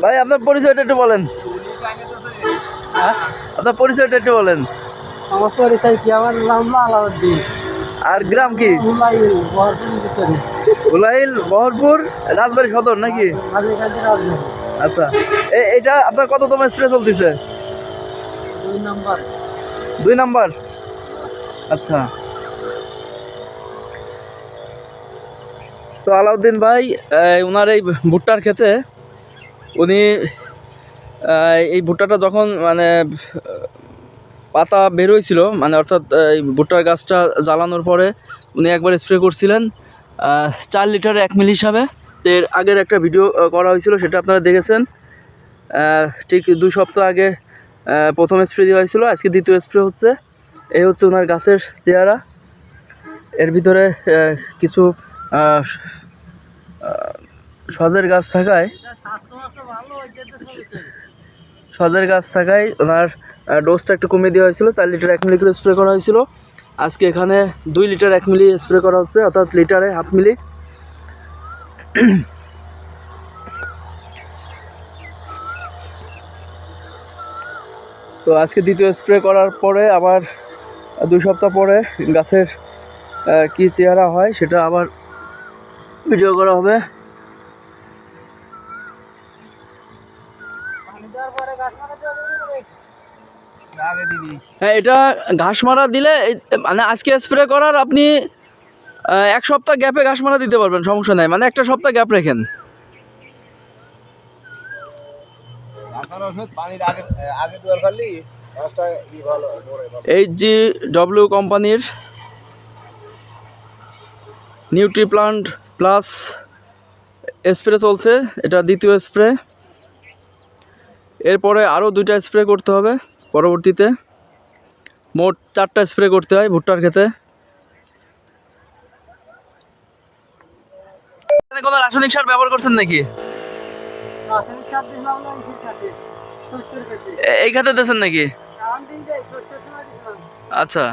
ভাই আপনার পরিচয়টা একটু বলেন। আপনার পরিচয়টা একটু বলেন। আমার পরিচয় কি? আমার নাম আলাউদ্দিন। আর গ্রাম কি? উলাইল বহরপুর রাজবাড়ী সদর নাকি? আচ্ছা, এটা আপনার কততম স্প্রে চলতেছে? 2 নাম্বার। 2 নাম্বার। আচ্ছা, তো আলাউদ্দিন ভাই ওনার এই ভুট্টার ক্ষেতে উনি এই ভুট্টাটা যখন মানে পাতা বের হয়েছিল, মানে অর্থাৎ এই ভুট্টার গাছটা জ্বালানোর পরে উনি একবার স্প্রে করছিলেন 4 লিটারে 1 মিলি হিসাবে। তো এর আগের একটা ভিডিও করা হয়েছিল, সেটা আপনারা দেখেছেন। ঠিক 2 সপ্তাহ আগে প্রথম স্প্রে দেওয়া হয়েছিল, আজকে দ্বিতীয় স্প্রে হচ্ছে। এই হচ্ছে ওনার গাছের চেহারা। এর ভিতরে কিছু সজের গাছ থাকায় ওনার ডোজটা একটু কমিয়ে দেওয়া হয়েছিল। 4 লিটার 1 মিলি করে স্প্রে করা হয়েছিল। আজকে এখানে 2 লিটার 1 মিলি স্প্রে করা হচ্ছে, অর্থাৎ লিটারে 1/2 মিলি। তো আজকে দ্বিতীয় স্প্রে করার পরে আবার 2 সপ্তাহ পরে গাছের কি চেহারা হয় সেটা আবার ভিডিও করা হবে। হ্যাঁ, এটা ঘাস মারা দিলে মানে আজকে স্প্রে করার আপনি 1 সপ্তাহ গ্যাপে ঘাস মারা দিতে পারবেন, সমস্যা নাই। মানে একটা সপ্তাহ গ্যাপ রেখেন। HGW কোম্পানির নিউট্রিপ্লান্ট প্লাস স্প্রে চলছে, এটা দ্বিতীয় স্প্রে। এরপরে আরও 2টা স্প্রে করতে হবে পরবর্তীতে। মোট 4টা স্প্রে করতে হয় ভুট্টার ক্ষেতে। কোনো রাসায়নিক সার ব্যবহার করছেন নাকি? এই খাতে দিয়েছেন নাকি? আচ্ছা,